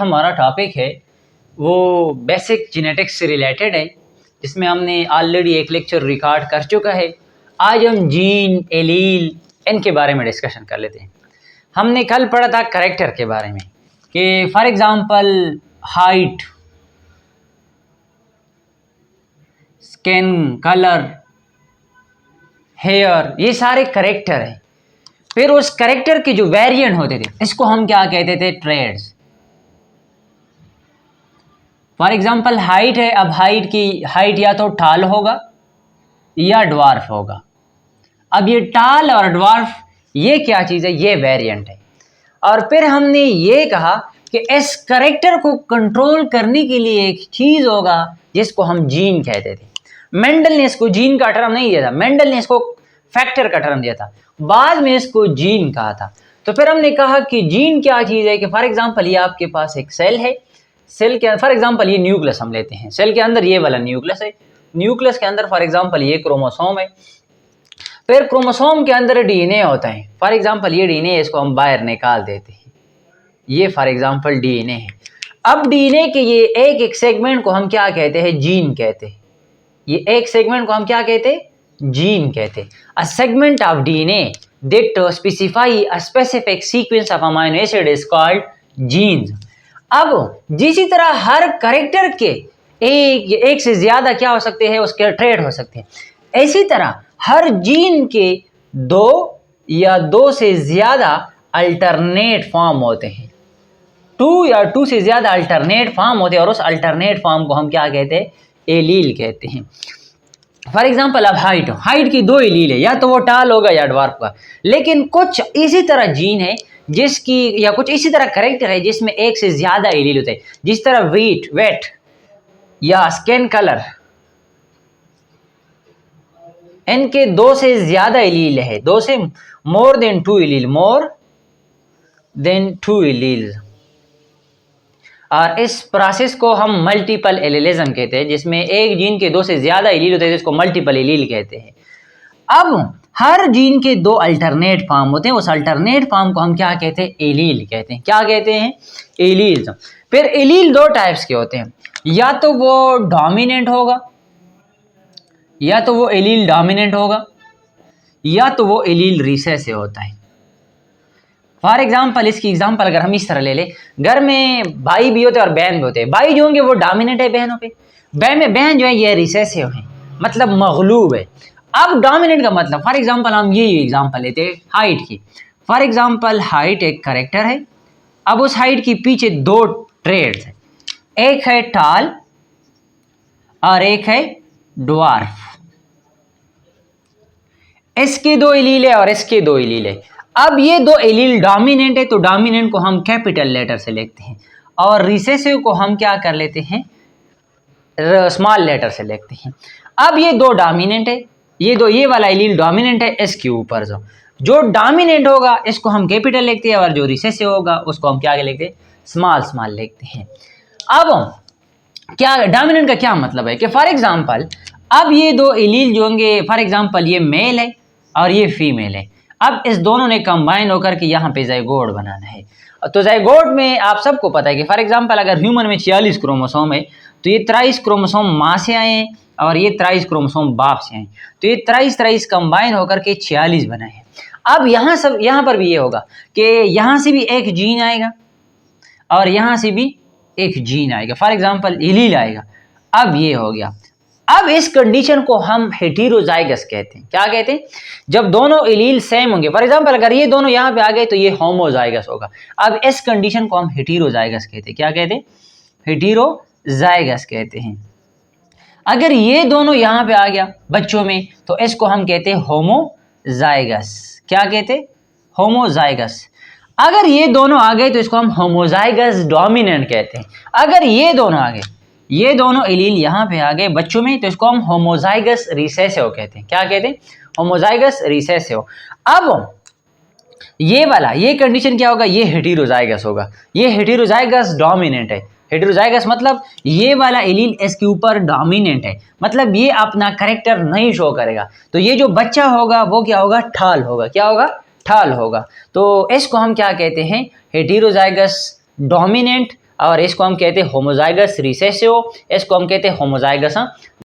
हमारा टॉपिक है वो बेसिक जेनेटिक्स से रिलेटेड है, जिसमें हमने ऑलरेडी एक लेक्चर रिकॉर्ड कर चुका है। आज हम जीन, एलील, इनके बारे में डिस्कशन कर लेते हैं। हमने कल पढ़ा था कैरेक्टर के बारे में कि for example height, skin colour, hair, ये सारे कैरेक्टर हैं। फिर उस कैरेक्टर के जो वेरिएंट होते थे इसको हम क्या कहते थे? ट्रेड्स। फॉर एग्जांपल हाइट है, अब हाइट या तो टाल होगा या ड्वार्फ होगा। अब ये टाल और ड्वार्फ ये क्या चीज़ है? ये वेरिएंट है। और फिर हमने ये कहा कि इस कैरेक्टर को कंट्रोल करने के लिए एक चीज़ होगा जिसको हम जीन कहते थे। मेंडल ने इसको जीन का टर्म नहीं दिया था, मेंडल ने इसको फैक्टर का टर्म दिया था, बाद में इसको जीन कहा था। तो फिर हमने कहा कि जीन क्या चीज़ है कि फॉर एग्जांपल ये आपके पास एक सेल है, सेल के फॉर एग्जांपल ये न्यूक्लियस हम लेते हैं, सेल के अंदर ये वाला न्यूक्लियस है, न्यूक्लियस के अंदर फॉर एग्जांपल ये क्रोमोसोम है, फिर क्रोमोसोम के अंदर डीएनए होता है। फॉर एग्जांपल ये डीएनए, इसको हम बाहर निकाल देते हैं, ये फॉर एग्जांपल डीएनए है। अब डीएनए के ये एक एक सेगमेंट को हम क्या कहते हैं? जीन कहते हैं। ये एक सेगमेंट को हम क्या कहते हैं? जीन कहते हैं। A segment of DNA that specify a specific sequence of amino acid is called jeans. अब जिसी तरह हर कैरेक्टर के एक से ज्यादा क्या हो सकते हैं? उसके ट्रेड हो सकते हैं। इसी तरह हर जीन के दो या दो से ज्यादा अल्टरनेट फॉर्म होते हैं, टू या टू से ज्यादा अल्टरनेट फॉर्म होते हैं, और उस अल्टरनेट फॉर्म को हम क्या कहते हैं? एलील कहते हैं। फॉर एग्जांपल अब हाइट की दो एलील है, या तो वो टाल होगा या ड्वार्फ का। लेकिन कुछ इसी तरह जीन है जिसकी, या कुछ इसी तरह कैरेक्टर है जिसमें एक से ज्यादा एलील होते हैं, जिस तरह वेट या स्किन कलर, इनके दो से ज्यादा एलील है, दो से मोर देन टू एलील। और इस प्रोसेस को हम मल्टीपल एलीलिज्म कहते हैं, जिसमें एक जीन के दो से ज्यादा एलील होते हैं, जिसको मल्टीपल एलील कहते हैं। अब हर जीन के दो अल्टरनेट फॉर्म होते हैं, उस अल्टरनेट फॉर्म को हम क्या कहते हैं? एलील कहते हैं। क्या कहते हैं? एलील। फिर एलील दो टाइप्स के होते हैं, या तो वो डोमिनेंट होगा, या तो वो एलील डोमिनेंट होगा, या तो वो एलील रिसेसिव होता है। फॉर एग्जाम्पल, इसकी एग्जाम्पल अगर हम इस तरह ले लें, घर में भाई भी होते हैं और बहन भी होते हैं। भाई जो होंगे वो डोमिनेंट है बहनों पे, बहन जो है ये रिसेसिव है, मतलब मगलूब है। अब डोमिनेंट का मतलब, फॉर एग्जाम्पल हम ये एग्जाम्पल लेते हैं हाइट की। फॉर एग्जाम्पल हाइट एक कैरेक्टर है। अब उस हाइट के पीछे दो ट्रेड्स हैं, एक है टाल और एक है ड्वार्फ। इसके दो एलील है और इसके दो एलील है। अब ये दो एलील डोमिनेंट है, तो डोमिनेंट को हम कैपिटल लेटर से लिखते हैं, और रिसेसिव को हम क्या कर लेते हैं? स्मॉल लेटर से लिखते हैं। अब ये दो डोमिनेंट है, ये वाला एलील डोमिनेंट है, इसके ऊपर जो डोमिनेंट होगा इसको हम कैपिटल लिखते हैं, और जो रिसेसिव होगा उसको हम क्या लिखते हैं? स्मॉल लिखते हैं। अब क्या डोमिनेंट का क्या मतलब है कि फॉर एग्जांपल अब ये दो एलील जो होंगे, फॉर एग्जांपल ये मेल है और ये फीमेल है। अब इस दोनों ने कंबाइन होकर के यहाँ पे ज़ाइगोट बनाना है। तो ज़ाइगोट में आप सबको पता है कि फॉर एग्जांपल अगर ह्यूमन में 46 क्रोमोसोम है, तो ये 23 क्रोमोसोम माँ से आए हैं और ये 23 क्रोमोसोम बाप से आए, तो ये 23 कंबाइन होकर के 46 बनाए हैं। अब यहाँ पर भी ये होगा कि यहाँ से भी एक जीन आएगा और यहाँ से भी एक जीन आएगा, फॉर एग्जांपल एलील आएगा। अब ये हो गया। अब इस कंडीशन को हम हेटेरोजाइगस कहते हैं। क्या कहते हैं? जब दोनों एलील सेम होंगे, फॉर एग्जांपल अगर ये दोनों यहाँ पे आ गए तो ये होमोजाइगस होगा। अब इस कंडीशन को हम हेटेरोजाइगस कहते हैं। क्या कहते हैं? हेटेरोजाइगस कहते हैं। अगर ये दोनों यहाँ पे आ गया बच्चों में, तो इसको हम कहते हैं होमोजाइगस। क्या कहते हैं? होमोजाइगस। अगर ये दोनों आ गए तो इसको हम होमोजाइगस डोमिनेंट कहते हैं। अगर ये दोनों आ गए, ये दोनों एलील यहाँ पे आ गए बच्चों में, तो इसको हम होमोजाइगस रिसेसिव कहते हैं। क्या कहते हैं? Homozygous recessive. अब ये कंडीशन क्या होगा? ये हेटेरोजाइगस होगा। ये हेटेरोजाइगस डोमिनेंट है। हेटेरोजाइगस मतलब ये वाला एलील इसके ऊपर डोमिनेंट है, मतलब ये अपना कैरेक्टर नहीं शो करेगा। तो ये जो बच्चा होगा वो क्या होगा? ठाल होगा। क्या होगा? ठाल होगा। तो इसको हम क्या कहते हैं? हेटेरोजाइगस डोमिनेंट और इसको हम कहते हैं होमोजाइगस रिसेसिव, इसको हम कहते हैं होमोजाइगस